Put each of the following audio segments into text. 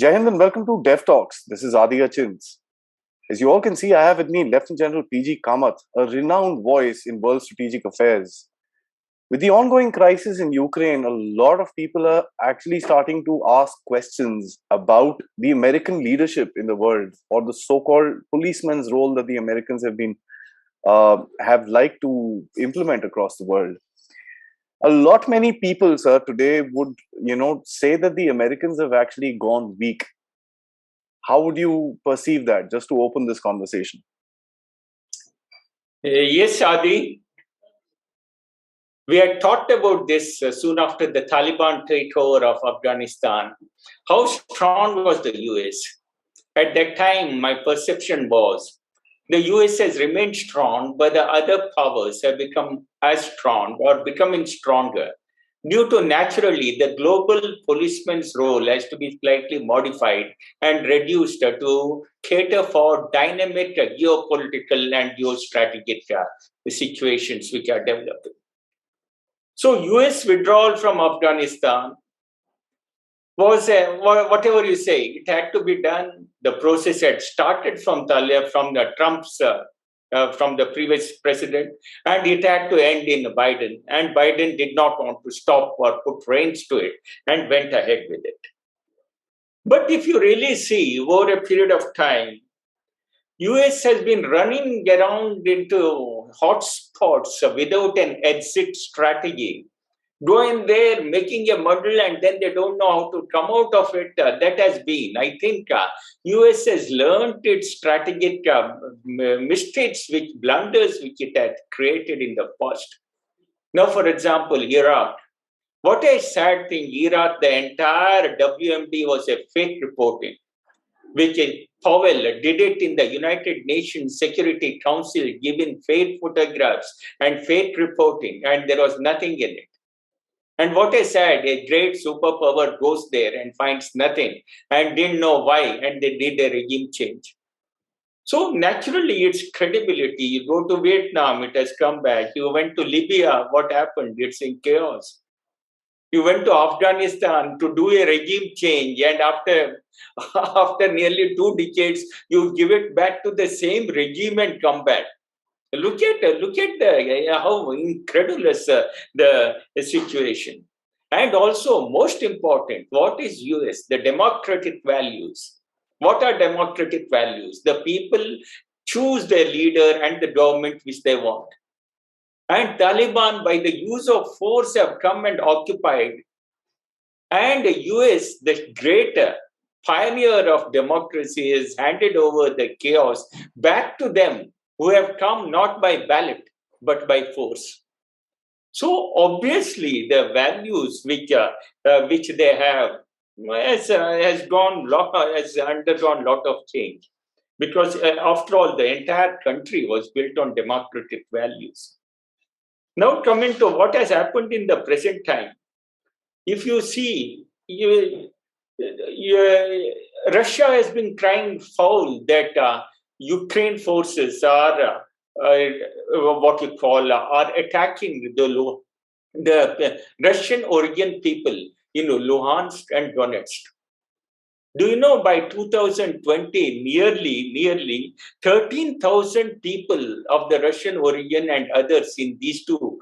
Jai Hind and welcome to Dev Talks. This is Aadi. As you all can see, I have with me Lieutenant General PG Kamath, a renowned voice in world strategic affairs. With the ongoing crisis in Ukraine, a lot of people are actually starting to ask questions about the American leadership in the world, or the so-called policeman's role that the Americans have liked to implement across the world. Many people, sir, today would, say that the Americans have actually gone weak. How would you perceive that, just to open this conversation? Yes, Aadi. We had talked about this soon after the Taliban takeover of Afghanistan. How strong was the US? At that time, my perception was the US has remained strong, but the other powers have become as strong or becoming stronger. Due to naturally, the global policeman's role has to be slightly modified and reduced to cater for dynamic geopolitical and geostrategic situations which are developing. So US withdrawal from Afghanistan was, whatever you say, it had to be done. The process had started from the Trump's, from the previous president, and it had to end in Biden. And Biden did not want to stop or put reins to it and went ahead with it. But if you really see over a period of time, US has been running around into hotspots without an exit strategy. Going there, making a model, and then they don't know how to come out of it. That has been, I think, US has learned its strategic mistakes, blunders which it had created in the past. Now, for example, Iraq. What a sad thing, Iraq, the entire WMD was a fake reporting, which Powell did it in the United Nations Security Council, giving fake photographs and fake reporting, and there was nothing in it. And what I said, a great superpower goes there and finds nothing and didn't know why, and they did a regime change. So naturally, it's credibility. You go to Vietnam, it has come back. You went to Libya, what happened? It's in chaos. You went to Afghanistan to do a regime change, and after nearly 2 decades, you give it back to the same regime and come back. Look at how incredulous the situation. And also, most important, what is US? The democratic values. What are democratic values? The people choose their leader and the government which they want. And Taliban, by the use of force, have come and occupied. And the US, the greater pioneer of democracy, has handed over the chaos back to them, who have come not by ballot, but by force. So obviously, the values which they have has undergone a lot of change. Because after all, the entire country was built on democratic values. Now coming to what has happened in the present time, if you see, Russia has been crying foul that Ukraine forces are are attacking the Russian origin people in Luhansk and Donetsk. Do you know by 2020, nearly 13,000 people of the Russian origin and others in these two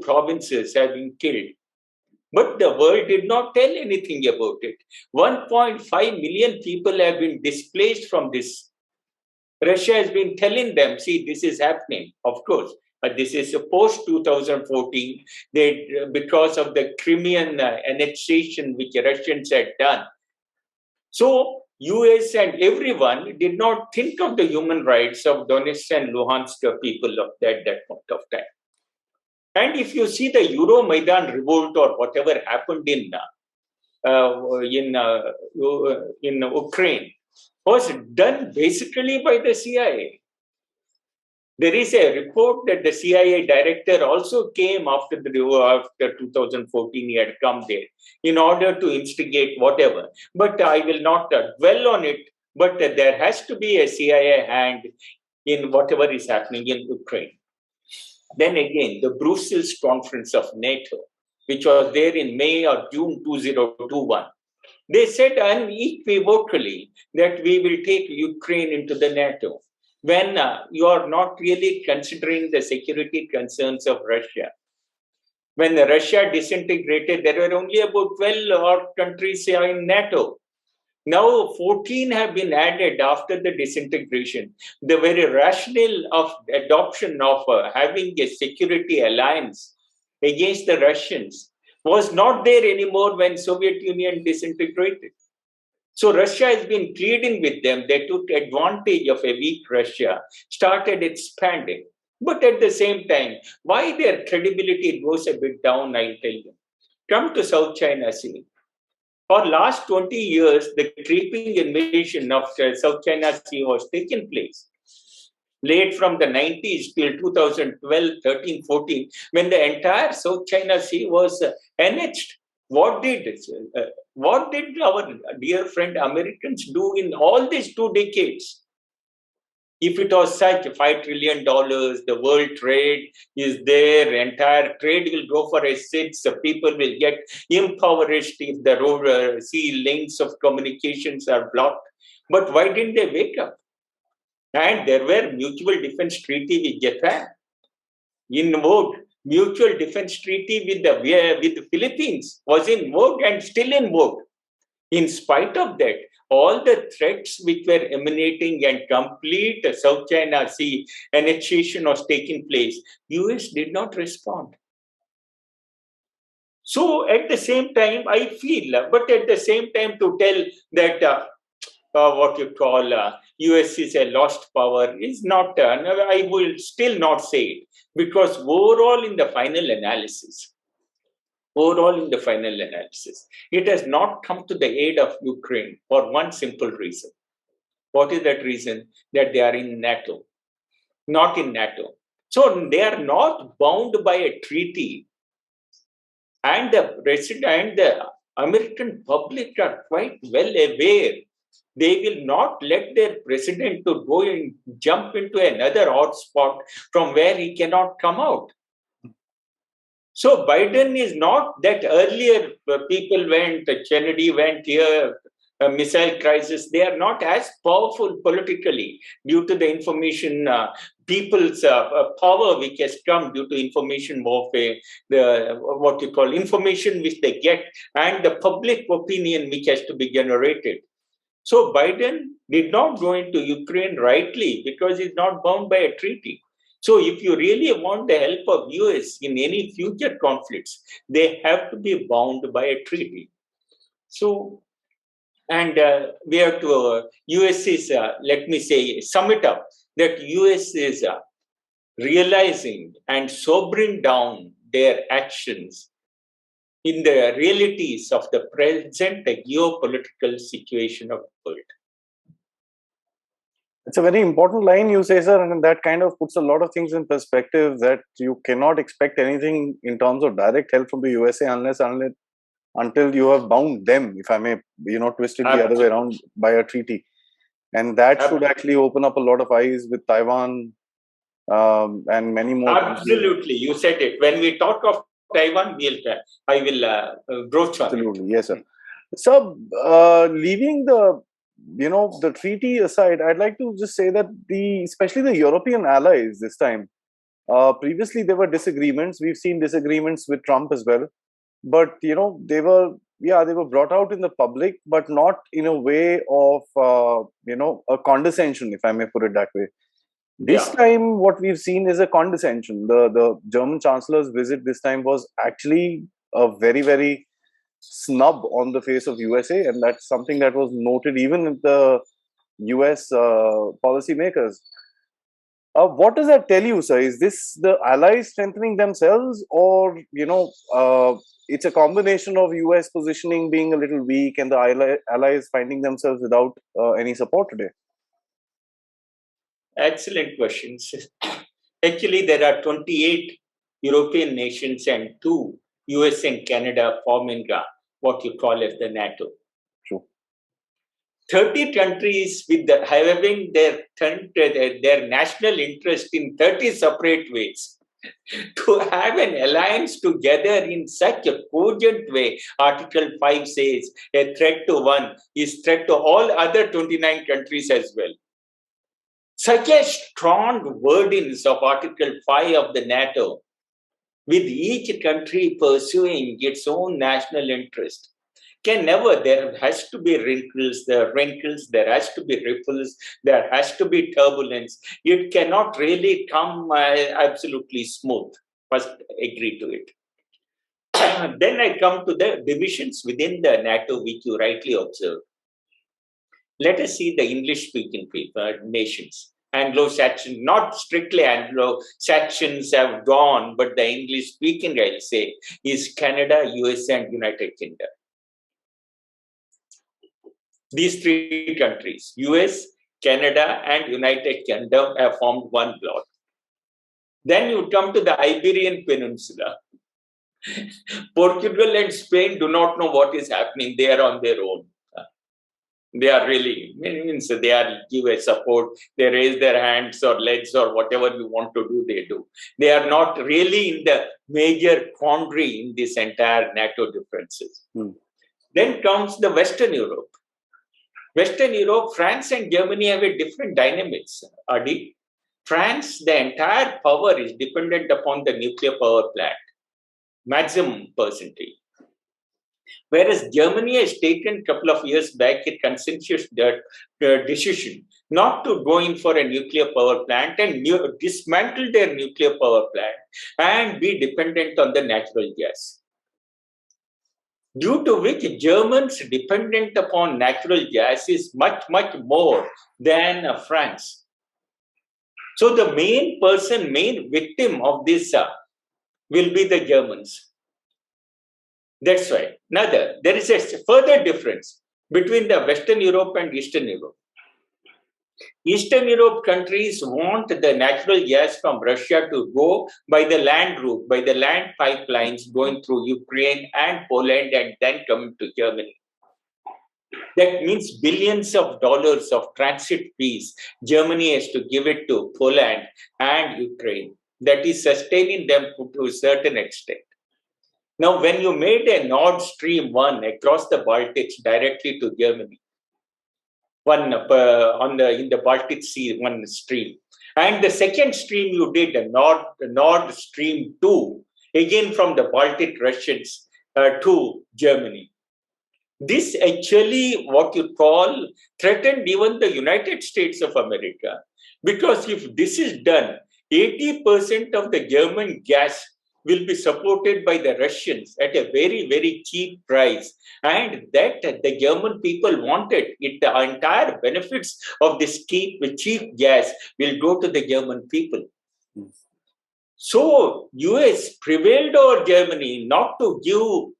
provinces have been killed? But the world did not tell anything about it. 1.5 million people have been displaced from this. Russia has been telling them, see, this is happening. Of course, this is post 2014, because of the Crimean annexation which Russians had done. So US and everyone did not think of the human rights of Donetsk and Luhansk people at that point of time. And if you see the Euromaidan revolt or whatever happened in Ukraine, was done basically by the CIA. There is a report that the CIA director also came after 2014. He had come there in order to instigate whatever. But I will not dwell on it. But there has to be a CIA hand in whatever is happening in Ukraine. Then again, the Brussels Conference of NATO, which was there in May or June 2021. They said unequivocally that we will take Ukraine into the NATO when you are not really considering the security concerns of Russia. When Russia disintegrated, there were only about 12 odd countries in NATO. Now 14 have been added after the disintegration. The very rationale of adoption of having a security alliance against the Russians was not there anymore when Soviet Union disintegrated. So Russia has been pleading with them. They took advantage of a weak Russia, started expanding. But at the same time, why their credibility goes a bit down, I'll tell you. Come to South China Sea. For last 20 years, the creeping invasion of South China Sea was taking place. Late from the 90s till 2012, 13, 14, when the entire South China Sea was annexed. What did our dear friend Americans do in all these 2 decades? If it was such $5 trillion, the world trade is there, entire trade will go for a six, people will get impoverished if the road, sea links of communications are blocked. But why didn't they wake up? And there were mutual defense treaty with Japan in vogue. Mutual defense treaty with the Philippines was in vogue and still in vogue. In spite of that, all the threats which were emanating and complete South China Sea annexation was taking place, US did not respond. So at the same time, I feel, but at the same time to tell that what you call US is a lost power is not, I will still not say it, because overall in the final analysis, it has not come to the aid of Ukraine for one simple reason. What is that reason? That they are in NATO, not in NATO. So they are not bound by a treaty, and the president and the American public are quite well aware. They will not let their president to go and jump into another hotspot from where he cannot come out. So Biden is not that earlier people went, Kennedy went here, a missile crisis. They are not as powerful politically due to the information, people's power which has come due to information warfare, what you call information which they get, and the public opinion which has to be generated. So Biden did not go into Ukraine rightly because he's not bound by a treaty. So if you really want the help of US in any future conflicts, they have to be bound by a treaty. So, and we have to, US is, let me say, sum it up, that US is realizing and sobering down their actions in the realities of the present geopolitical situation of the world. It's a very important line you say, sir, and that kind of puts a lot of things in perspective, that you cannot expect anything in terms of direct help from the USA until you have bound them, if I may, twist it the other way around, by a treaty. And that should actually open up a lot of eyes with Taiwan and many more Absolutely, countries. You said it. When we talk of Taiwan, I will broach on Absolutely, it. yes, sir. So, leaving the treaty aside, I'd like to just say that especially the European allies this time, previously there were disagreements. We've seen disagreements with Trump as well, but they were brought out in the public, but not in a way of a condescension, if I may put it that way. This time, what we've seen is a condescension. The German Chancellor's visit this time was actually a very, very snub on the face of USA, and that's something that was noted even in the US policymakers. What does that tell you, sir? Is this the allies strengthening themselves, or it's a combination of US positioning being a little weak and the allies finding themselves without any support today? Excellent questions. Actually, there are 28 European nations and 2 US and Canada forming what you call as the NATO. True. 30 countries having their national interest in 30 separate ways. to have an alliance together in such a cogent way. Article 5 says a threat to one is threat to all other 29 countries as well. Such a strong wordings of Article 5 of the NATO, with each country pursuing its own national interest, can never, there has to be wrinkles, there has to be ripples, there has to be turbulence. It cannot really come absolutely smooth. First, agree to it. Then I come to the divisions within the NATO, which you rightly observed. Let us see the English-speaking nations. Anglo-Saxon, not strictly Anglo-Saxons have gone, but the English-speaking, I'll say, is Canada, US, and United Kingdom. These three countries, US, Canada, and United Kingdom, have formed one bloc. Then you come to the Iberian Peninsula. Portugal and Spain do not know what is happening. They are on their own. They are really, means they are give a support, they raise their hands or legs or whatever you want to do, they do. They are not really in the major quandary in this entire NATO differences. Then comes the Western Europe. Western Europe, France and Germany have a different dynamics, Aadi. France, the entire power is dependent upon the nuclear power plant, maximum percentage. Whereas Germany has taken a couple of years back a consensus decision not to go in for a nuclear power plant and dismantle their nuclear power plant and be dependent on the natural gas. Due to which Germans dependent upon natural gas is much, much more than France. So the main victim of this will be the Germans. That's why. Now, there is a further difference between the Western Europe and Eastern Europe. Eastern Europe countries want the natural gas from Russia to go by the land route, by the land pipelines going through Ukraine and Poland and then coming to Germany. That means billions of dollars of transit fees Germany has to give it to Poland and Ukraine. That is sustaining them to a certain extent. Now, when you made a Nord Stream 1 across the Baltics directly to Germany, in the Baltic Sea, one stream, and the second stream you did, a Nord Stream 2, again from the Baltic Russians to Germany. This actually, what you call, threatened even the United States of America, because if this is done, 80% of the German gas will be supported by the Russians at a very, very cheap price. And that the German people wanted it. The entire benefits of this cheap gas will go to the German people. So US prevailed over Germany not to give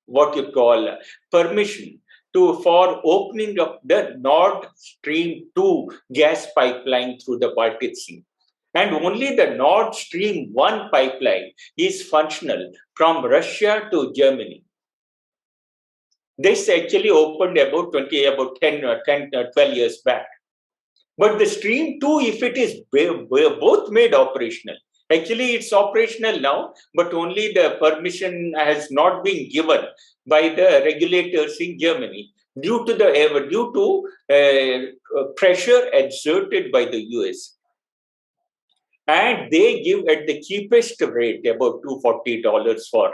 what you call permission for opening up the Nord Stream 2 gas pipeline through the Baltic Sea. And only the Nord Stream 1 pipeline is functional from Russia to Germany. This actually opened about 12 years back. But the Stream 2, if it is both made operational, actually it's operational now, but only the permission has not been given by the regulators in Germany due to pressure exerted by the US. And they give at the cheapest rate about $240 for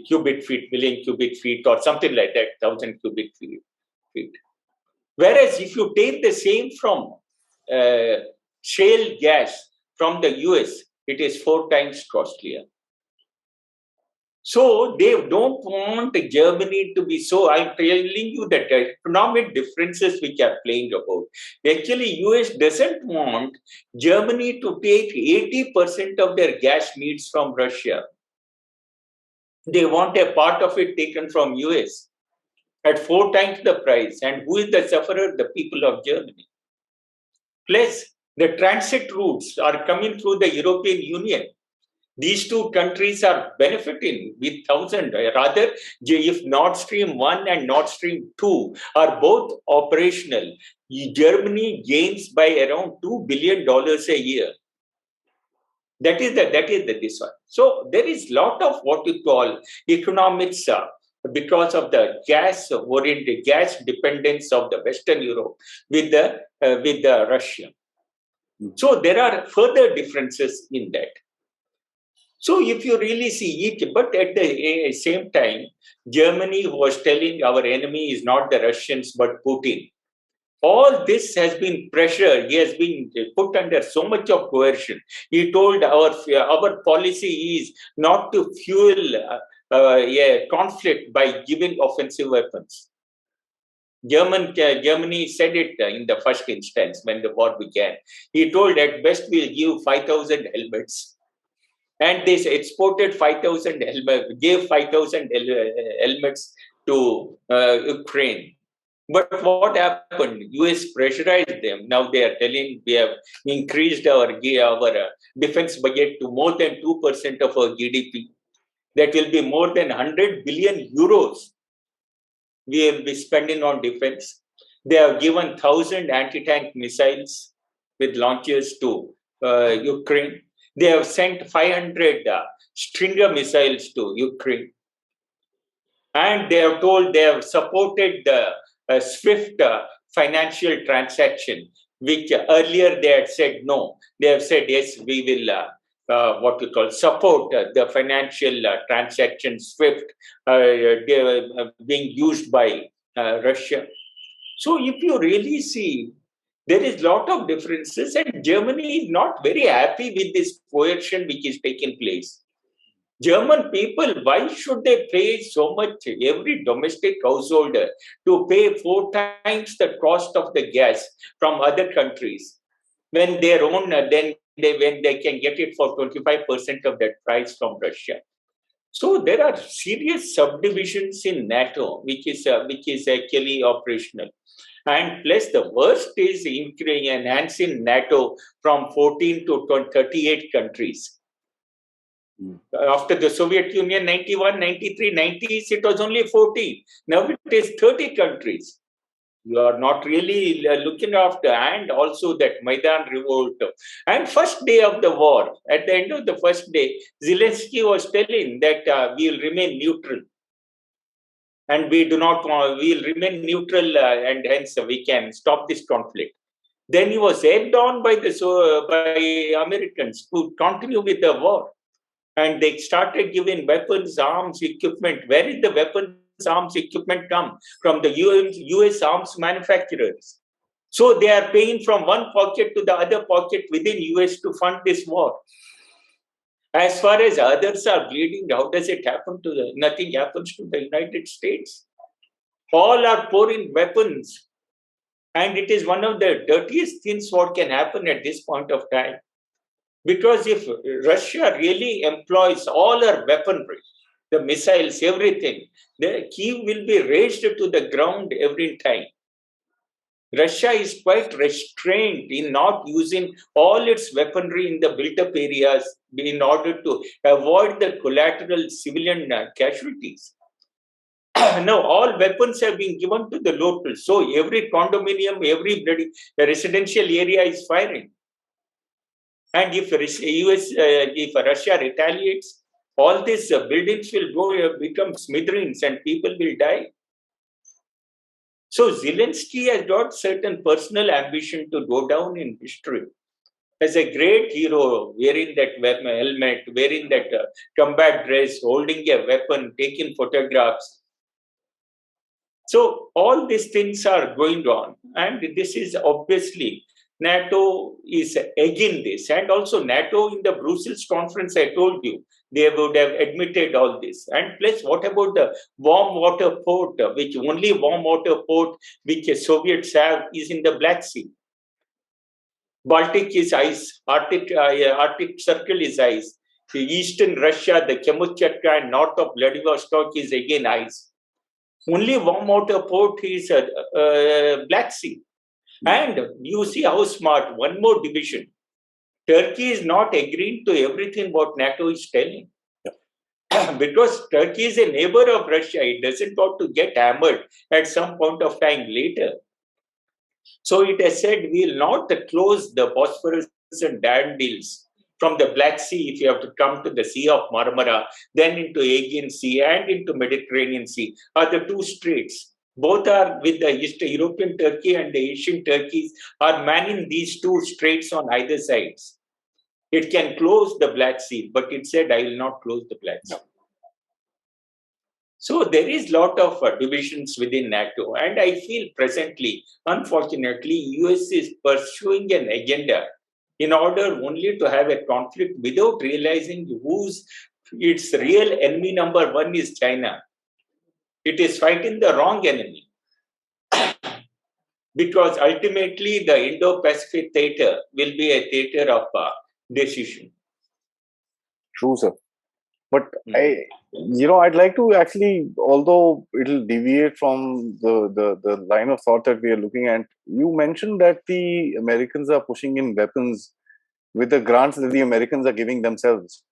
cubic feet, million cubic feet, or something like that, 1,000 cubic feet. Whereas if you take the same from shale gas from the US, it is 4 times costlier. So they don't want Germany to be so. I'm telling you that economic differences which are playing about. Actually, US doesn't want Germany to take 80% of their gas needs from Russia. They want a part of it taken from US at 4 times the price. And who is the sufferer? The people of Germany. Plus, the transit routes are coming through the European Union. These two countries are benefiting with thousands. Rather, if Nord Stream 1 and Nord Stream 2 are both operational, Germany gains by around $2 billion a year. That is this one. So there is lot of what you call economics because of the gas-oriented gas dependence of the Western Europe with the Russia. So there are further differences in that. So if you really see it, but at the same time, Germany was telling our enemy is not the Russians but Putin. All this has been pressure. He has been put under so much of coercion. He told our policy is not to fuel conflict by giving offensive weapons. Germany said it in the first instance when the war began. He told at best we'll give 5,000 helmets. And they exported 5,000 helmets, gave 5,000 helmets to Ukraine. But what happened? US pressurized them. Now they are telling we have increased our defense budget to more than 2% of our GDP. That will be more than 100 billion euros we will be spending on defense. They have given 1,000 anti-tank missiles with launchers to Ukraine. They have sent 500 Stinger missiles to Ukraine. And they have told they have supported the SWIFT financial transaction, which earlier they had said no. They have said, yes, we will support the financial transaction SWIFT being used by Russia. So if you really see, there is a lot of differences, and Germany is not very happy with this coercion which is taking place. German people, why should they pay so much, every domestic householder, to pay 4 times the cost of the gas from other countries when their own, when they can get it for 25% of that price from Russia? So there are serious subdivisions in NATO, which is actually operational. And plus, the worst is enhancing NATO from 14 to 38 countries. After the Soviet Union, 91, 93, 90s, it was only 40. Now it is 30 countries. You are not really looking after, and also that Maidan revolt. And first day of the war, at the end of the first day, Zelensky was telling that we will remain neutral. And we will remain neutral and hence we can stop this conflict. Then he was egged on by Americans to continue with the war. And they started giving weapons, arms, equipment. Where did the weapons, arms, equipment come? From the US arms manufacturers. So they are paying from one pocket to the other pocket within US to fund this war. As far as others are bleeding, how does it happen to nothing happens to the United States? All are pouring weapons. And it is one of the dirtiest things what can happen at this point of time. Because if Russia really employs all her weaponry, the missiles, everything, the Kyiv will be razed to the ground every time. Russia is quite restrained in not using all its weaponry in the built-up areas in order to avoid the collateral civilian casualties. Now, all weapons have been given to the locals. So every condominium, every residential area is firing. And if Russia retaliates, all these buildings will become smithereens and people will die. So Zelensky has got certain personal ambition to go down in history as a great hero, wearing that helmet, wearing that combat dress, holding a weapon, taking photographs. So all these things are going on. And this is obviously NATO is against this. And also NATO in the Brussels conference, I told you, they would have admitted all this. And plus, what about the warm water port, which only warm water port which the Soviets have is in the Black Sea. Baltic is ice, Arctic Circle is ice. The eastern Russia, the Kamchatka and north of Vladivostok is again ice. Only warm water port is Black Sea. And you see how smart, one more division. Turkey is not agreeing to everything what NATO is telling. Because Turkey is a neighbor of Russia. It doesn't want to get hammered at some point of time later. So it has said we will not close the Bosphorus and Dan deals from the Black Sea, if you have to come to the Sea of Marmara, then into Aegean Sea and into Mediterranean Sea, are the two straits. Both are with the East European Turkey and the Asian Turkeys are manning these two straits on either sides. It can close the Black Sea, but it said, I will not close the Black Sea. So there is a lot of divisions within NATO. And I feel presently, unfortunately, US is pursuing an agenda in order only to have a conflict without realizing who's its real enemy number one is China. It is fighting the wrong enemy. Because ultimately the Indo-Pacific theater will be a theater of decision. True, sir. But I'd like to actually, although it'll deviate from the line of thought that we are looking at, you mentioned that the Americans are pushing in weapons with the grants that the Americans are giving themselves.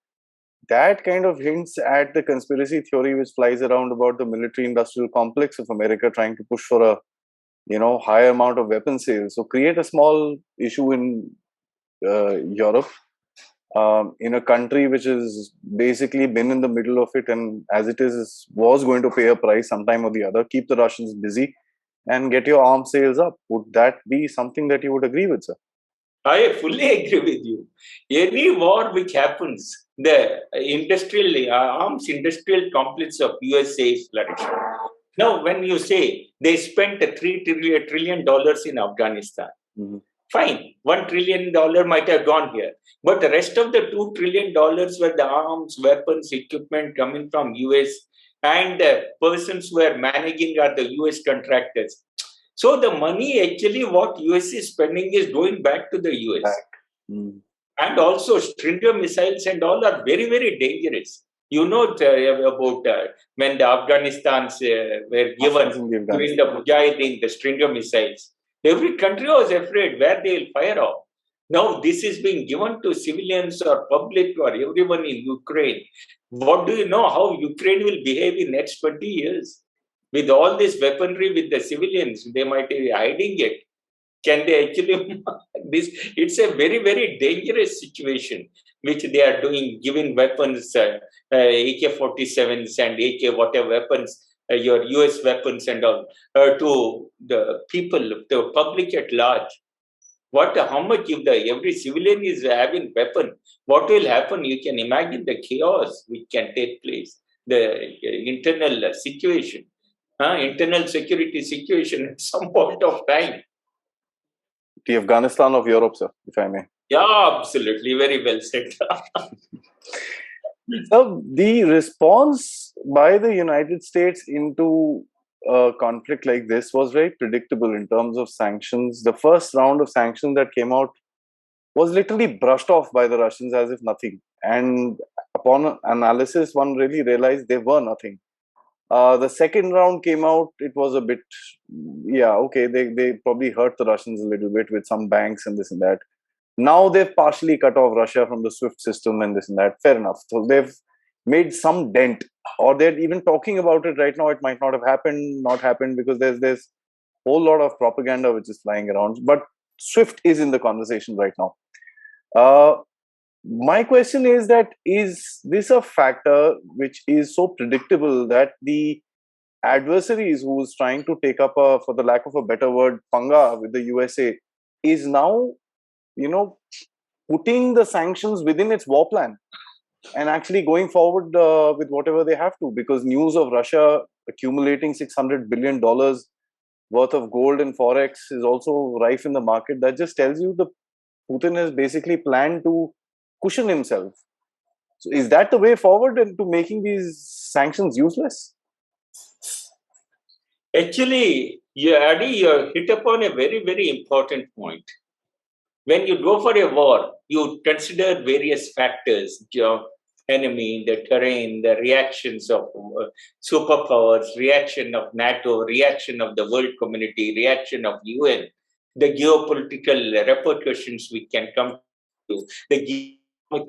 That kind of hints at the conspiracy theory which flies around about the military-industrial complex of America trying to push for a higher amount of weapon sales. So create a small issue in Europe, in a country which has basically been in the middle of it, and as it is, was going to pay a price sometime or the other. Keep the Russians busy and get your arms sales up. Would that be something that you would agree with, sir? I fully agree with you. Any war which happens, the industrial arms industrial complex of USA is flourishing. Now, when you say they spent $3 trillion in Afghanistan, fine, $1 trillion might have gone here, but the rest of the $2 trillion were the arms, weapons, equipment coming from US, and the persons who are managing are the US contractors. So the money actually what US is spending is going back to the US. And also Stinger missiles and all are very, very dangerous. You know about when the Afghanistans were given during the Mujahideen, the Stinger missiles. Every country was afraid where they will fire off. Now this is being given to civilians or public or everyone in Ukraine. What do you know how Ukraine will behave in next 20 years? With all this weaponry with the civilians, they might be hiding it. Can they actually, it's a very, very dangerous situation, which they are doing, giving weapons, AK-47s and AK whatever weapons, your US weapons and all, to the people, the public at large. How much if every civilian is having weapon, what will happen? You can imagine the chaos which can take place, the internal situation. Internal security situation at some point of time. The Afghanistan of Europe, sir, if I may. Yeah, absolutely. Very well said. So the response by the United States into a conflict like this was very predictable in terms of sanctions. The first round of sanctions that came out was literally brushed off by the Russians as if nothing. And upon analysis, one really realized they were nothing. The second round came out, it was a bit, okay, they probably hurt the Russians a little bit with some banks and this and that. Now they've partially cut off Russia from the SWIFT system and this and that. Fair enough. So they've made some dent, or they're even talking about it right now. It might not have not happened because there's a whole lot of propaganda which is flying around. But SWIFT is in the conversation right now. My question is this a factor which is so predictable that the adversaries who's trying to take up for the lack of a better word, panga with the USA is now, putting the sanctions within its war plan and actually going forward with whatever they have to, because news of Russia accumulating $600 billion worth of gold and forex is also rife in the market. That just tells you the Putin has basically planned to cushion himself. So is that the way forward into making these sanctions useless? Actually, Aadi, you hit upon a very, very important point. When you go for a war, you consider various factors, enemy, the terrain, the reactions of superpowers, reaction of NATO, reaction of the world community, reaction of UN, the geopolitical repercussions we can come to, the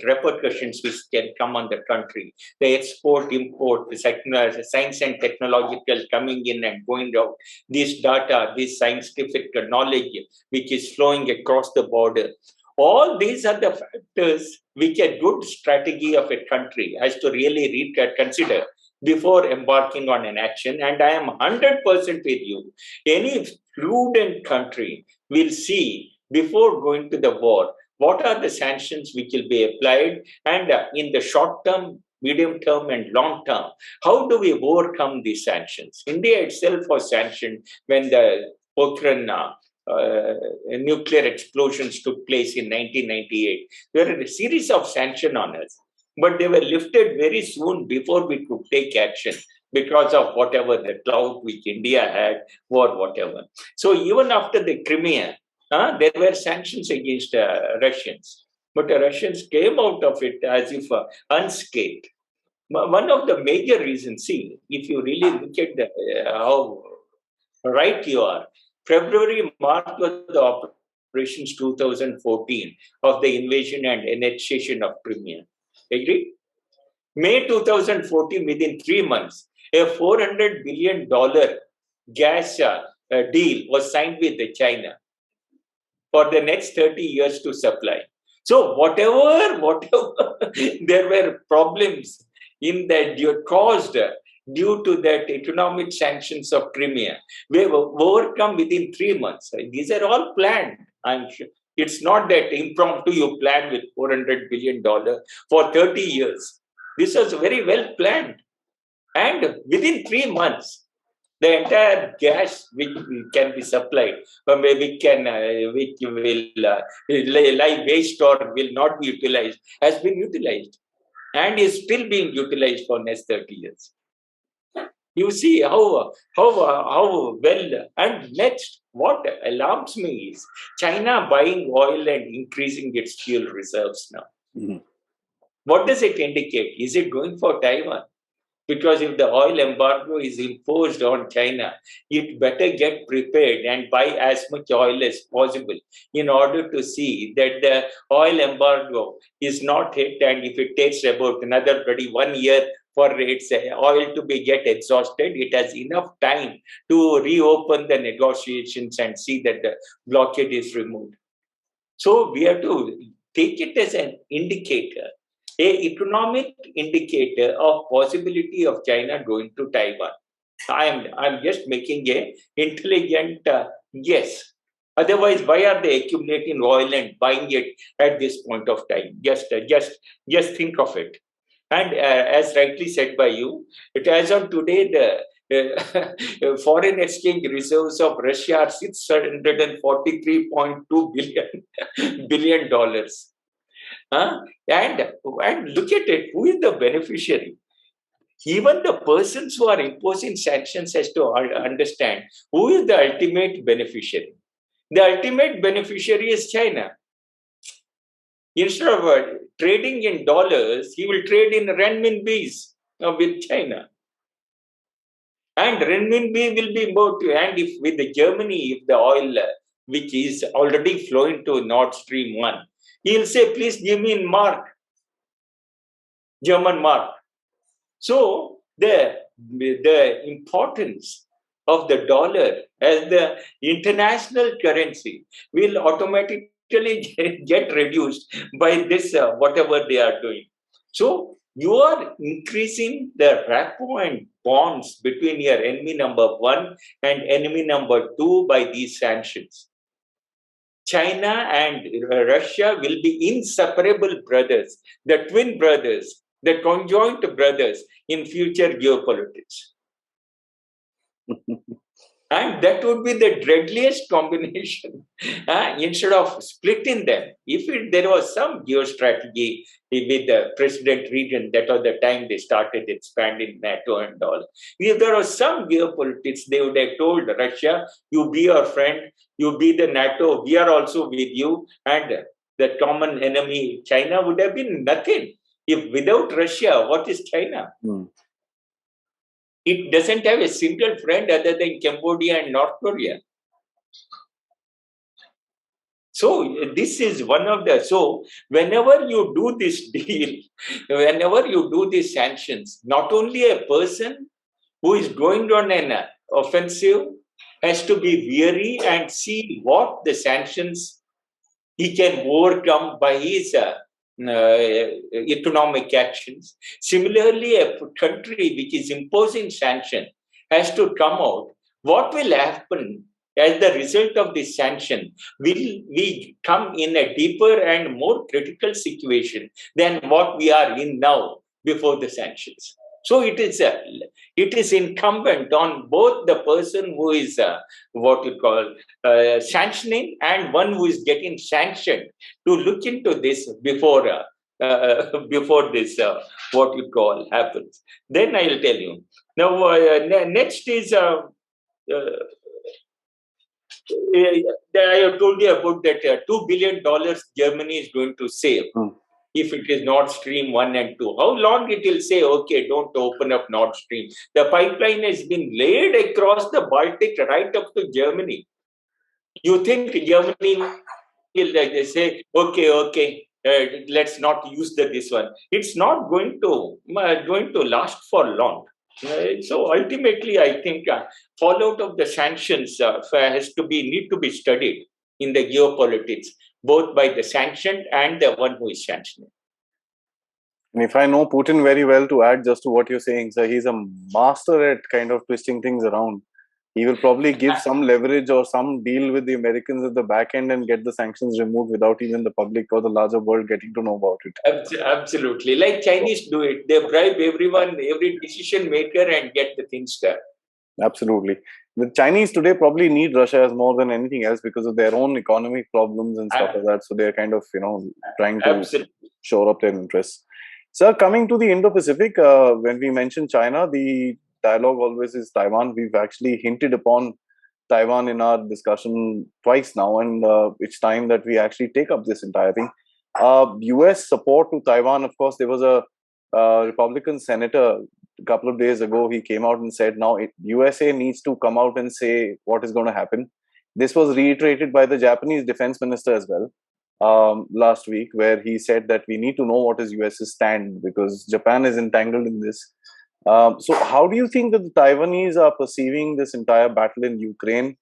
repercussions which can come on the country, the export, import, the science and technological coming in and going out, this data, this scientific knowledge which is flowing across the border. All these are the factors which a good strategy of a country has to really consider before embarking on an action. And I am 100% with you. Any prudent country will see before going to the war what are the sanctions which will be applied, and in the short term, medium term, and long term, how do we overcome these sanctions? India itself was sanctioned when the Pokhran nuclear explosions took place in 1998. There were a series of sanctions on us, but they were lifted very soon before we could take action because of whatever the clout which India had or whatever. So even after the Crimea, there were sanctions against Russians, but the Russians came out of it as if unscathed. One of the major reasons, see, if you really look at how right you are, February, March was the operations 2014 of the invasion and annexation of Crimea. Agree? May 2014, within 3 months, a $400 billion gas deal was signed with China for the next 30 years to supply. So whatever there were problems in that caused due to that economic sanctions of Crimea, we have overcome within 3 months. These are all planned. I'm sure it's not that impromptu you plan with $400 billion for 30 years. This was very well planned. And within 3 months, the entire gas which can be supplied, which will lie waste or will not be utilized, has been utilized and is still being utilized for next 30 years. You see how well. And next, what alarms me is China buying oil and increasing its fuel reserves now. Mm-hmm. What does it indicate? Is it going for Taiwan? Because if the oil embargo is imposed on China, it better get prepared and buy as much oil as possible in order to see that the oil embargo is not hit. And if it takes about another 1 year for its oil to get exhausted, it has enough time to reopen the negotiations and see that the blockade is removed. So we have to take it as an indicator, an economic indicator of possibility of China going to Taiwan. I'm just making a intelligent guess. Otherwise, why are they accumulating oil and buying it at this point of time? Just think of it. And as rightly said by you, it as on today, the foreign exchange reserves of Russia are $643.2 billion. And look at it, who is the beneficiary? Even the persons who are imposing sanctions has to understand who is the ultimate beneficiary. The ultimate beneficiary is China. Instead of trading in dollars, he will trade in renminbis with China. And renminbi will be more to, and if with the Germany, if the oil which is already flowing to Nord Stream 1, he'll say, please give me in mark, German mark. So the importance of the dollar as the international currency will automatically get reduced by this, whatever they are doing. So you are increasing the rapport and bonds between your enemy number 1 and enemy number 2 by these sanctions. China and Russia will be inseparable brothers, the twin brothers, the conjoined brothers in future geopolitics. And that would be the deadliest combination instead of splitting them. If there was some geostrategy with the President region, that was the time they started expanding NATO and all. If there was some geopolitics, they would have told Russia, you be our friend, you be the NATO, we are also with you. And the common enemy, China, would have been nothing. If without Russia, what is China? It doesn't have a single friend other than Cambodia and North Korea. So this is one of the, so whenever you do this deal, whenever you do these sanctions, not only a person who is going on an offensive has to be wary and see what the sanctions he can overcome by his economic actions. Similarly, a country which is imposing sanction has to come out. What will happen as the result of this sanction? Will we come in a deeper and more critical situation than what we are in now before the sanctions? So it is incumbent on both the person who is what you call sanctioning and one who is getting sanctioned to look into this before before this what you call happens. Then I'll tell you. Now next is I have told you about that $2 billion Germany is going to save. If it is Nord Stream 1 and 2. How long it will say, okay, don't open up Nord Stream. The pipeline has been laid across the Baltic right up to Germany. You think Germany will say, okay, let's not use this one. It's not going to last for long. So ultimately, I think fallout of the sanctions need to be studied in the geopolitics, both by the sanctioned and the one who is sanctioning. And if I know Putin very well, to add just to what you're saying, sir, he's a master at kind of twisting things around. He will probably give some leverage or some deal with the Americans at the back end and get the sanctions removed without even the public or the larger world getting to know about it. Absolutely. Like Chinese do it. They bribe everyone, every decision maker and get the things done. Absolutely. The Chinese today probably need Russia as more than anything else because of their own economic problems and stuff like that. So they're kind of, trying to shore up their interests. Sir, coming to the Indo-Pacific, when we mention China, the dialogue always is Taiwan. We've actually hinted upon Taiwan in our discussion twice now, and it's time that we actually take up this entire thing. US support to Taiwan, of course, there was a Republican senator a couple of days ago. He came out and said, now USA needs to come out and say what is going to happen. This was reiterated by the Japanese defense minister as well last week, where he said that we need to know what is US's stand because Japan is entangled in this. So how do you think that the Taiwanese are perceiving this entire battle in Ukraine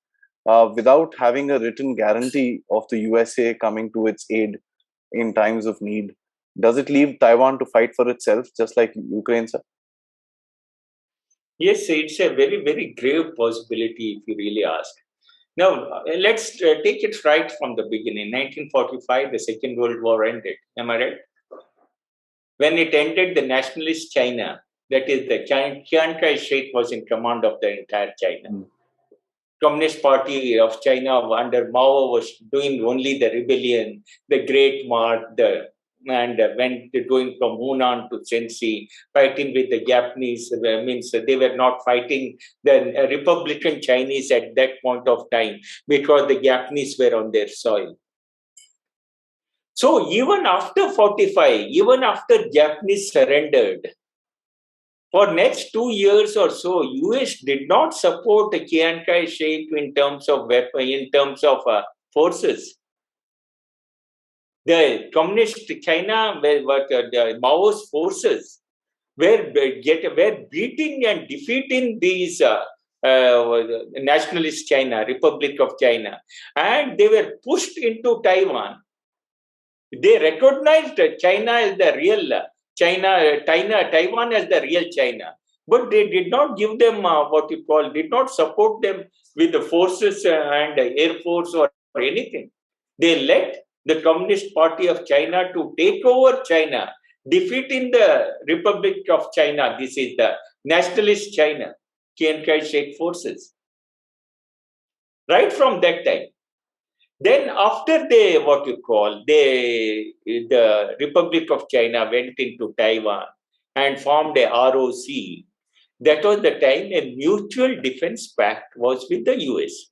without having a written guarantee of the USA coming to its aid in times of need? Does it leave Taiwan to fight for itself, just like Ukraine, sir? Yes, it's a very, very grave possibility if you really ask. Now, let's take it right from the beginning. 1945, the Second World War ended. Am I right? When it ended, the nationalist China, that is the Chiang Kai-shek, was in command of the entire China. Communist Party of China under Mao was doing only the rebellion, the Great March, and went going from Hunan to Shenxi, fighting with the Japanese. Means they were not fighting the Republican Chinese at that point of time because the Japanese were on their soil. So even after 45, even after Japanese surrendered, for next 2 years or so, US did not support Chiang Kai-shek in terms of forces. The communist China, the Maoist forces were beating and defeating these nationalist China, Republic of China, and they were pushed into Taiwan. They recognized China as the real Taiwan as the real China, but they did not give them did not support them with the forces and air force or anything. They let the Communist Party of China to take over China, defeating the Republic of China. This is the nationalist China, Chiang Kai-shek forces. Right from that time. Then after the Republic of China went into Taiwan and formed a ROC, that was the time a mutual defense pact was with the US.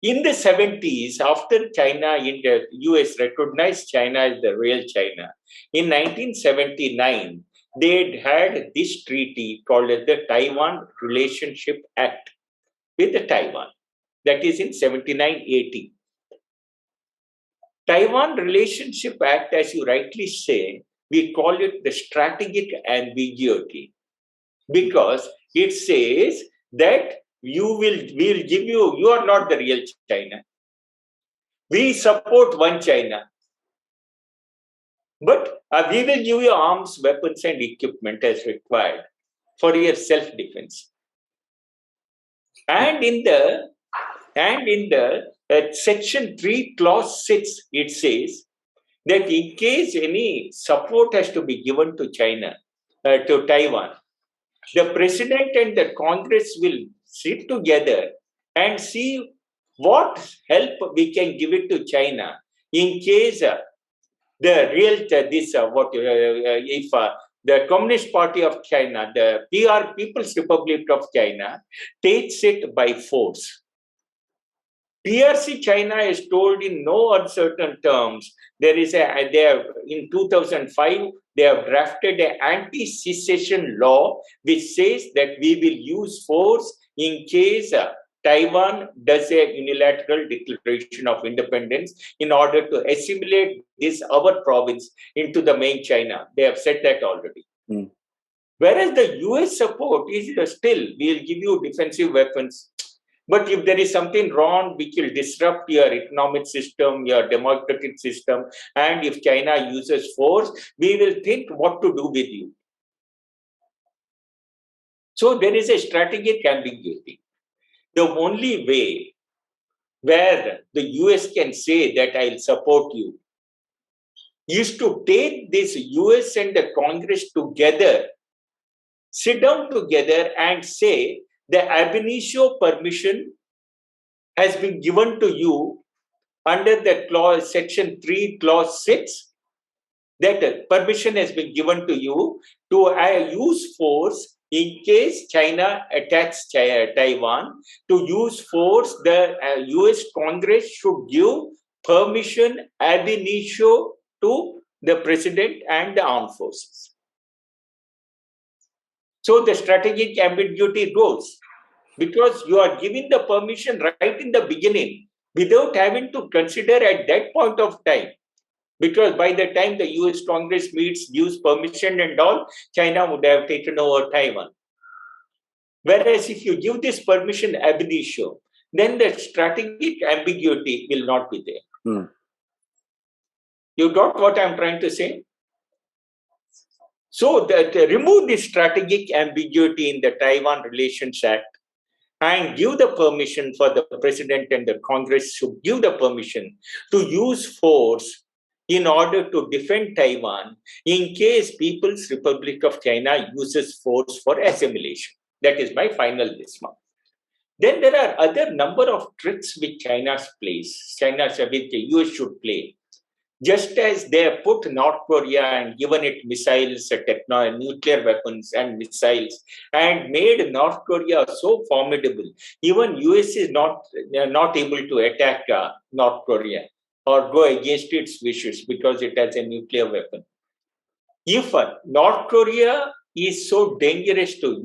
In the 70s, after China, the US recognized China as the real China, in 1979, they had this treaty called the Taiwan Relationship Act with the Taiwan. That is in 79-80. Taiwan Relationship Act, as you rightly say, we call it the strategic ambiguity because it says that you are not the real China. We support one China, but we will give you arms, weapons, and equipment as required for your self-defense. And in the section 3, clause 6, it says that in case any support has to be given to China, to Taiwan, the president and the Congress will sit together and see what help we can give it to China in case the Communist Party of China, the People's Republic of China, takes it by force. PRC China is told in no uncertain terms. In 2005, they have drafted an anti-secession law which says that we will use force in case Taiwan does a unilateral declaration of independence in order to assimilate our province into the main China. They have said that already. Whereas the US support is still, we'll give you defensive weapons. But if there is something wrong, which will disrupt your economic system, your democratic system, and if China uses force, we will think what to do with you. So there is a strategic ambiguity. The only way where the US can say that I'll support you is to take this US and the Congress together, sit down together and say the ab initio permission has been given to you under the clause, section 3, clause 6, that permission has been given to you to use force in case China attacks Taiwan. To use force, the US Congress should give permission ab initio to the president and the armed forces. So the strategic ambiguity goes, because you are giving the permission right in the beginning without having to consider at that point of time. Because by the time the US Congress meets, gives permission and all, China would have taken over Taiwan. Whereas if you give this permission ab initio, then the strategic ambiguity will not be there. You got what I'm trying to say? So that remove the strategic ambiguity in the Taiwan Relationship Act and give the permission for the president and the Congress to give the permission to use force in order to defend Taiwan in case People's Republic of China uses force for assimilation. That is my final response. Then there are other number of tricks which China plays, which the US should play. Just as they have put North Korea and given it missiles, nuclear weapons and missiles, and made North Korea so formidable, even US is not able to attack North Korea or go against its wishes because it has a nuclear weapon. If North Korea is so dangerous to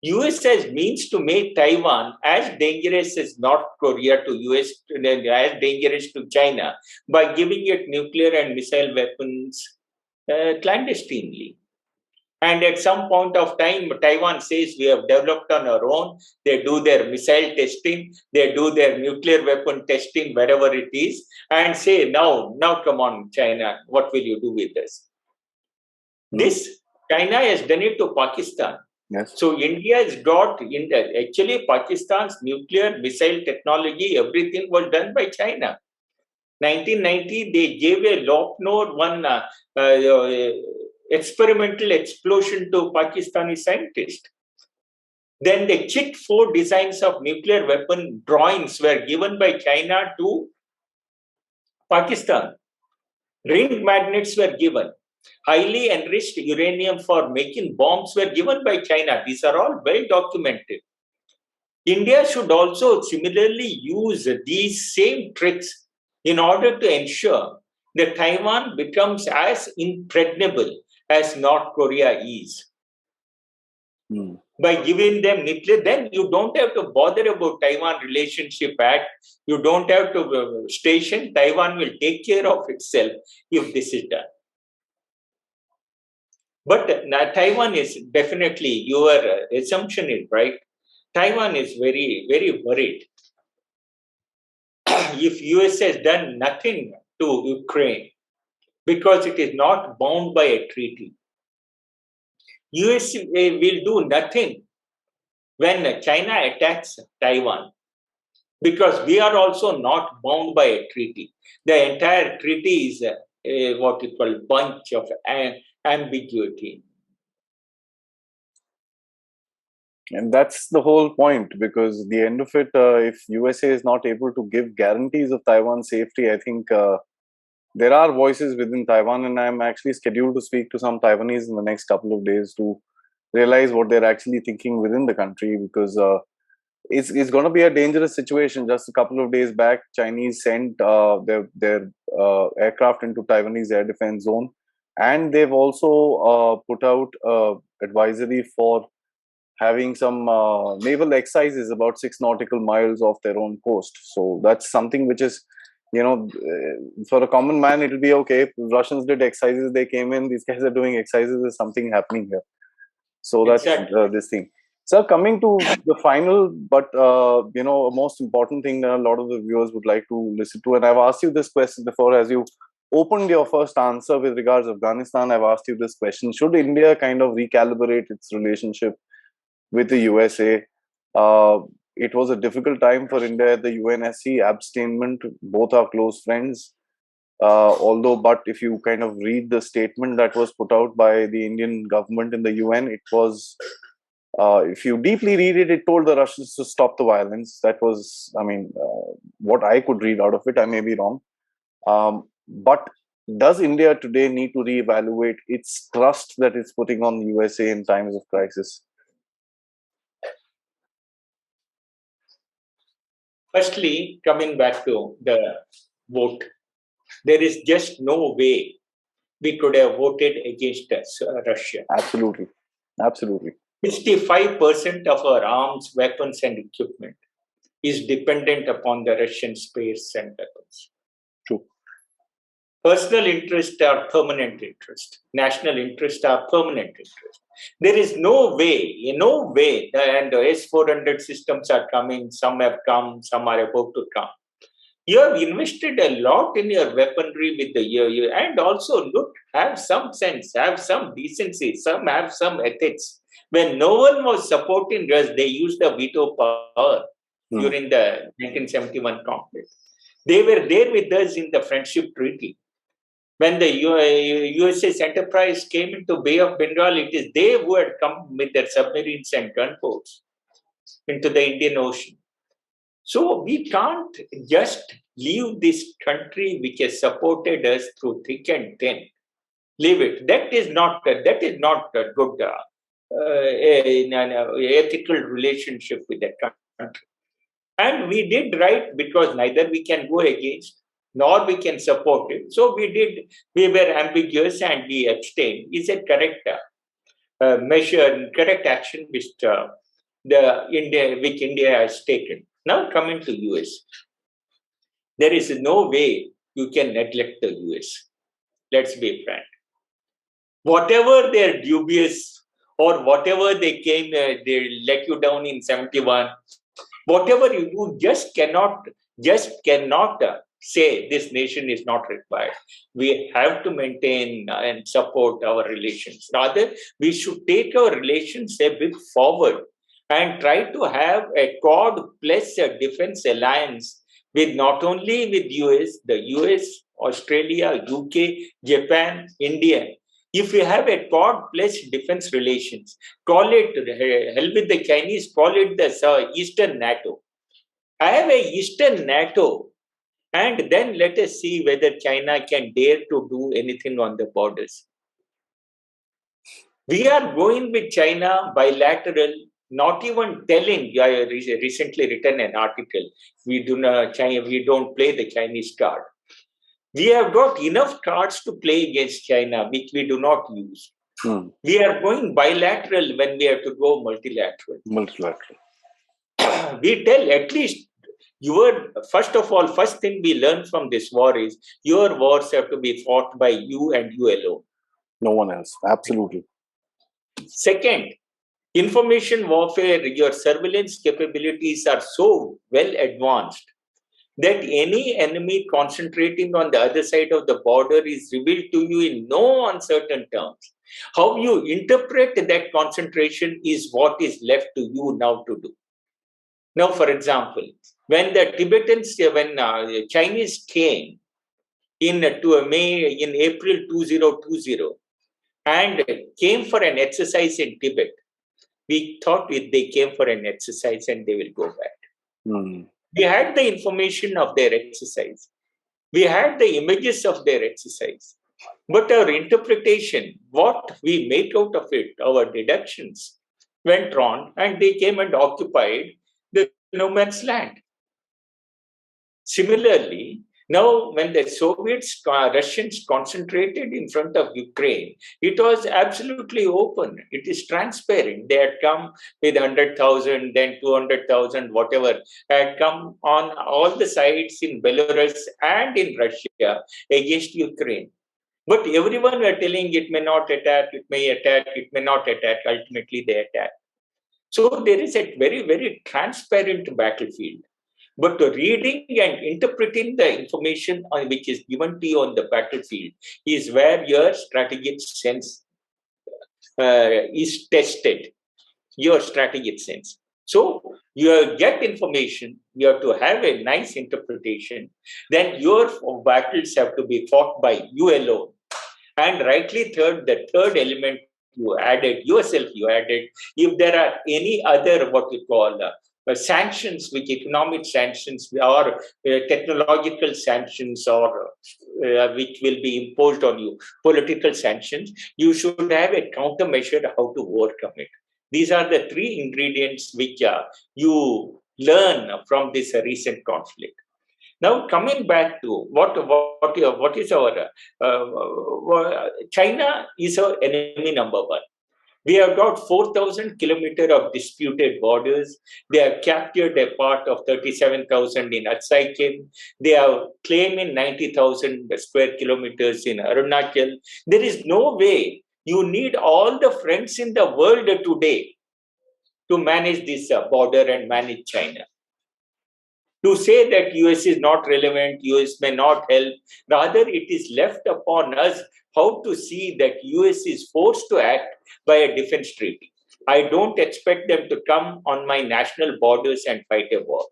US has means to make Taiwan as dangerous as North Korea to US, as dangerous to China, by giving it nuclear and missile weapons clandestinely. And at some point of time, Taiwan says we have developed on our own. They do their missile testing, they do their nuclear weapon testing wherever it is, and say, now come on, China, what will you do with this? This, China has done it to Pakistan. Yes. So India has got, actually Pakistan's nuclear missile technology, everything was done by China. 1990, they gave a Loknor one experimental explosion to Pakistani scientists. Then the Chit 4 designs of nuclear weapon drawings were given by China to Pakistan. Ring magnets were given. Highly enriched uranium for making bombs were given by China. These are all well documented. India should also similarly use these same tricks in order to ensure that Taiwan becomes as impregnable as North Korea is. By giving them nuclear, then you don't have to bother about Taiwan Relationship Act. You don't have to station. Taiwan will take care of itself if this is done. But Taiwan is definitely, your assumption is right. Taiwan is very, very worried if US has done nothing to Ukraine because it is not bound by a treaty, US will do nothing when China attacks Taiwan because we are also not bound by a treaty. The entire treaty is what you call bunch of ambiguity. And that's the whole point, because at the end of it, if USA is not able to give guarantees of Taiwan's safety, I think there are voices within Taiwan, and I'm actually scheduled to speak to some Taiwanese in the next couple of days to realize what they're actually thinking within the country, because it's going to be a dangerous situation. Just a couple of days back, Chinese sent their aircraft into Taiwanese air defense zone, and they've also put out advisory for having some naval exercises about 6 nautical miles off their own coast. So that's something which is, for a common man, it'll be okay. Russians did exercises, they came in, these guys are doing exercises, there's something happening here. So that's this thing. So coming to the final, but most important thing that a lot of the viewers would like to listen to, and I've asked you this question before as you opened your first answer with regards to Afghanistan. I've asked you this question: should India kind of recalibrate its relationship with the USA? It was a difficult time for India at the UNSC, abstainment, both are close friends. But if you kind of read the statement that was put out by the Indian government in the UN, it was, if you deeply read it, it told the Russians to stop the violence. That was, what I could read out of it. I may be wrong. But does India today need to reevaluate its trust that it's putting on the USA in times of crisis? Firstly, coming back to the vote, there is just no way we could have voted against Russia. Absolutely. Absolutely. 65% of our arms, weapons, and equipment is dependent upon the Russian space and weapons. True. Personal interests are permanent interest. National interests are permanent interest. There is no way, and the S-400 systems are coming, some have come, some are about to come. You have invested a lot in your weaponry with the year, and also have some sense, have some decency, some have some ethics. When no one was supporting us, they used the veto power during the 1971 conflict. They were there with us in the Friendship Treaty. When the USS Enterprise came into Bay of Bengal, it is they who had come with their submarines and gunboats into the Indian Ocean. So we can't just leave this country which has supported us through thick and thin. Leave it. That is not a good ethical relationship with that country. And we did right because neither we can go against nor we can support it. So we were ambiguous and we abstained. Is a correct measure, correct action which India has taken. Now coming to US, there is no way you can neglect the US. Let's be frank. Whatever their dubious or whatever they let you down in 71, whatever you do, just cannot say this nation is not required. We have to maintain and support our relations. Rather, we should take our relations a bit forward and try to have a Quad plus a defense alliance with not only with the US, Australia, UK, Japan, India. If we have a Quad plus defense relations, call it, hell with the Chinese, call it the Eastern NATO. I have a Eastern NATO, and then let us see whether China can dare to do anything on the borders. We are going with China bilateral, not even telling. I recently written an article. We don't play the Chinese card. We have got enough cards to play against China, which we do not use. We are going bilateral when we have to go multilateral. We tell at least first thing we learn from this war is your wars have to be fought by you and you alone. No one else. Absolutely. Second, information warfare, your surveillance capabilities are so well advanced that any enemy concentrating on the other side of the border is revealed to you in no uncertain terms. How you interpret that concentration is what is left to you now to do. Now, for example, when the Tibetans, when Chinese came in April 2020 and came for an exercise in Tibet, we thought they came for an exercise and they will go back. We had the information of their exercise. We had the images of their exercise. But our interpretation, what we made out of it, our deductions, went wrong, and they came and occupied the no man's land. Similarly, now when the Soviets, Russians concentrated in front of Ukraine, it was absolutely open. It is transparent. They had come with 100,000, then 200,000, whatever, had come on all the sides in Belarus and in Russia against Ukraine. But everyone were telling it may not attack, it may attack, it may not attack. Ultimately, they attack. So there is a very, very transparent battlefield. But reading and interpreting the information which is given to you on the battlefield is where your strategic sense is tested, your strategic sense. So you get information, you have to have a nice interpretation, then your battles have to be fought by you alone. And rightly the third element you added, if there are any other what you call sanctions, which economic sanctions or technological sanctions or which will be imposed on you, political sanctions, you should have a countermeasure how to overcome it. These are the three ingredients which you learn from this recent conflict. Now, coming back to what is our China is our enemy number one. We have got 4,000 kilometers of disputed borders. They have captured a part of 37,000 in Sikkim. They have claimed 90,000 square kilometers in Arunachal. There is no way you need all the friends in the world today to manage this border and manage China. To say that US is not relevant, US may not help, rather it is left upon us how to see that US is forced to act by a defense treaty. I don't expect them to come on my national borders and fight a war.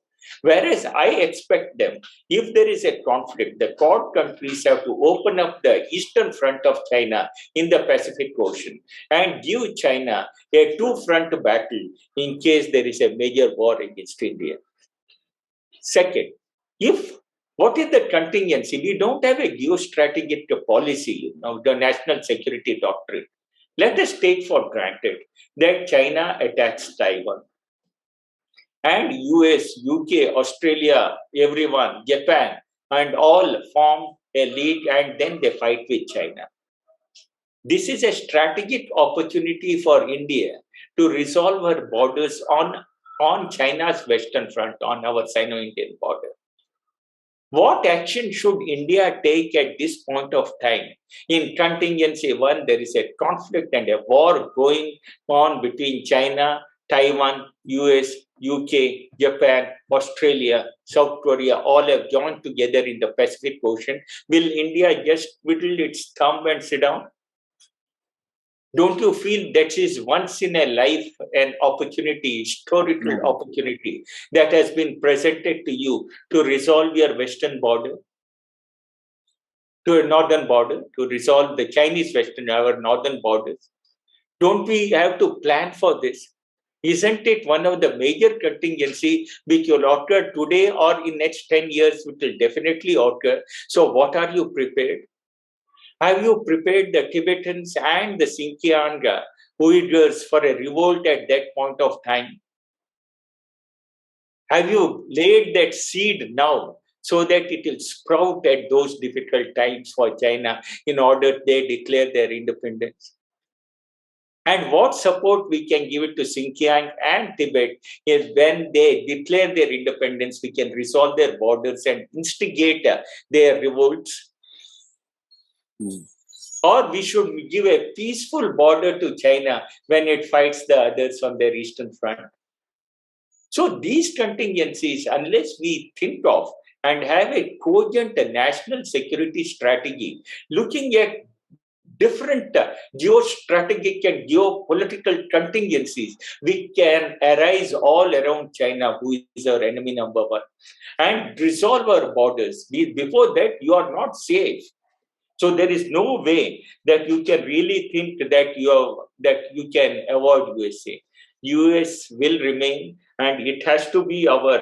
Whereas I expect them, if there is a conflict, the Quad countries have to open up the eastern front of China in the Pacific Ocean and give China a two-front battle in case there is a major war against India. Second, what is the contingency? We don't have a geostrategic policy, the national security doctrine. Let us take for granted that China attacks Taiwan. And US, UK, Australia, everyone, Japan, and all form a league and then they fight with China. This is a strategic opportunity for India to resolve her borders on China's western front, on our Sino-Indian border. What action should India take at this point of time? In contingency one, there is a conflict and a war going on between China, Taiwan, US, UK, Japan, Australia, South Korea, all have joined together in the Pacific Ocean. Will India just twiddle its thumb and sit down? Don't you feel that is once in a life an opportunity, historical opportunity that has been presented to you to resolve your western border, to a northern border, to resolve the Chinese western, our northern borders? Don't we have to plan for this? Isn't it one of the major contingency which will occur today or in next 10 years, which will definitely occur? So what are you prepared? Have you prepared the Tibetans and the Xinjiang Uyghurs for a revolt at that point of time? Have you laid that seed now so that it will sprout at those difficult times for China in order they declare their independence? And what support we can give it to Xinjiang and Tibet is when they declare their independence, we can resolve their borders and instigate their revolts. Or we should give a peaceful border to China when it fights the others on their eastern front. So these contingencies, unless we think of and have a cogent national security strategy, looking at different geostrategic and geopolitical contingencies which can arise all around China, who is our enemy number one, and resolve our borders. Before that, you are not safe. So there is no way that you can really think that you can avoid USA. US will remain, and it has to be our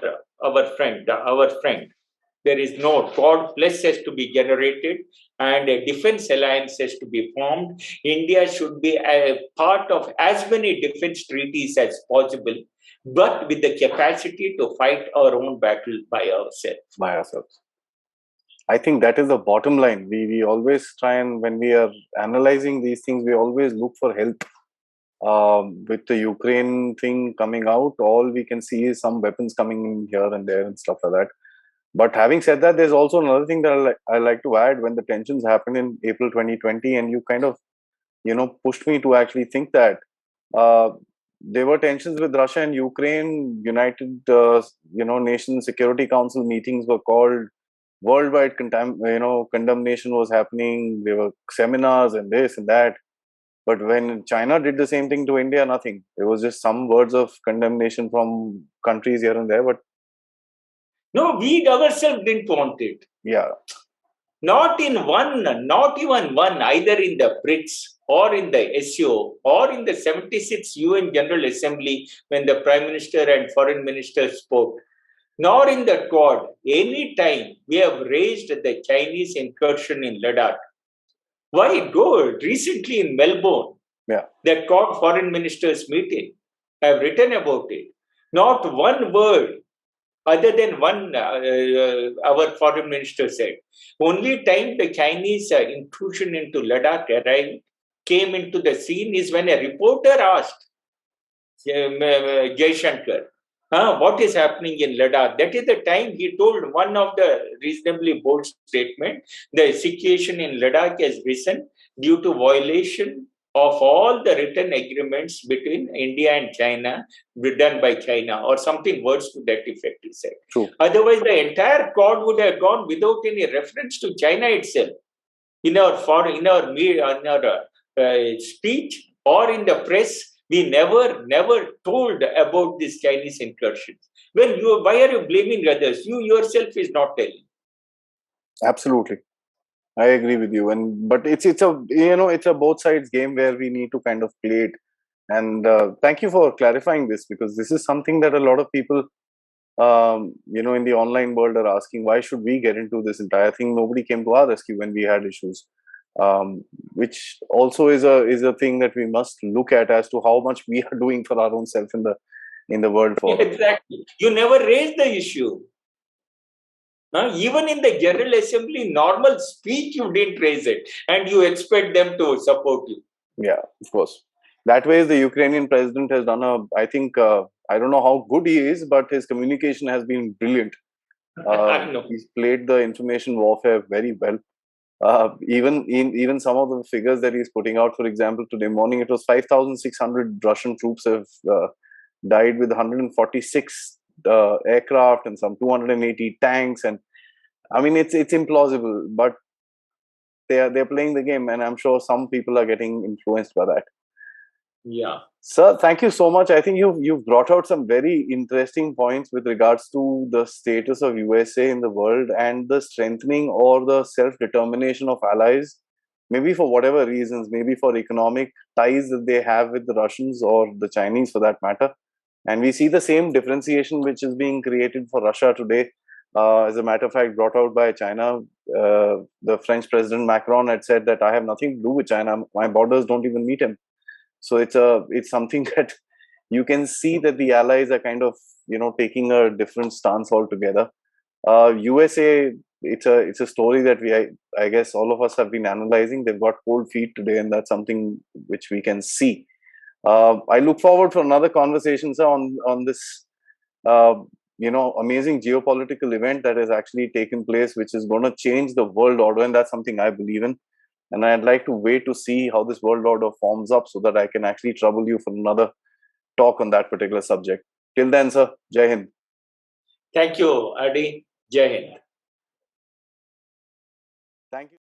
friend, our friend. There is no God plus has to be generated, and a defense alliance has to be formed. India should be a part of as many defense treaties as possible, but with the capacity to fight our own battle by ourselves. By ourselves. I think that is the bottom line. We always try, and when we are analyzing these things, we always look for help. With the Ukraine thing coming out, all we can see is some weapons coming in here and there and stuff like that. But having said that, there's also another thing that I like to add. When the tensions happened in April 2020, and you kind of, pushed me to actually think that uh, there were tensions with Russia and Ukraine. United, Nations Security Council meetings were called. Worldwide condemnation was happening. There were seminars and this and that. But when China did the same thing to India, nothing. There was just some words of condemnation from countries here and there. But no, we ourselves didn't want it. Yeah. Not even one, either in the BRICS or in the SCO or in the 76th UN General Assembly when the Prime Minister and Foreign Minister spoke, nor in the Quad. Any time we have raised the Chinese incursion in Ladakh. Why go recently in Melbourne? Yeah. The Quad Foreign Ministers meeting. I have written about it. Not one word other than one, our foreign minister said. Only time the Chinese intrusion into Ladakh came into the scene is when a reporter asked Jaishankar, what is happening in Ladakh? That is the time he told one of the reasonably bold statement. The situation in Ladakh has risen due to violation of all the written agreements between India and China done by China, or something words to that effect, he said. True. Otherwise, the entire Quad would have gone without any reference to China itself. In our speech or in the press, we never told about these Chinese incursions. Why are you blaming others? You yourself is not telling. Absolutely. I agree with you, but it's a both sides game where we need to kind of play it. And thank you for clarifying this, because this is something that a lot of people, in the online world are asking. Why should we get into this entire thing? Nobody came to our rescue when we had issues, which also is a thing that we must look at as to how much we are doing for our own self in the world forum. Exactly. You never raised the issue. Even in the General Assembly, normal speech, you didn't raise it, and you expect them to support you. Yeah, of course. That way, the Ukrainian president has done I think, I don't know how good he is, but his communication has been brilliant. He's played the information warfare very well. Even some of the figures that he's putting out, for example, today morning, it was 5,600 Russian troops have died, with 146 aircraft and some 280 tanks, and I mean it's implausible, but they're playing the game, and I'm sure some people are getting influenced by that. Yeah. Sir, thank you so much. I think you've brought out some very interesting points with regards to the status of USA in the world and the strengthening or the self-determination of allies, maybe for whatever reasons, maybe for economic ties that they have with the Russians or the Chinese for that matter. And we see the same differentiation which is being created for Russia today. As a matter of fact, brought out by China. The French President Macron had said that I have nothing to do with China. My borders don't even meet him. So it's something that you can see that the allies are kind of taking a different stance altogether. USA, it's a story that I guess all of us have been analyzing. They've got cold feet today, and that's something which we can see. I look forward for another conversation, sir, on this amazing geopolitical event that has actually taken place, which is going to change the world order, and that's something I believe in. And I'd like to wait to see how this world order forms up so that I can actually trouble you for another talk on that particular subject. Till then, sir, Jai Hind. Thank you, Aadi. Jai Hind. Thank you.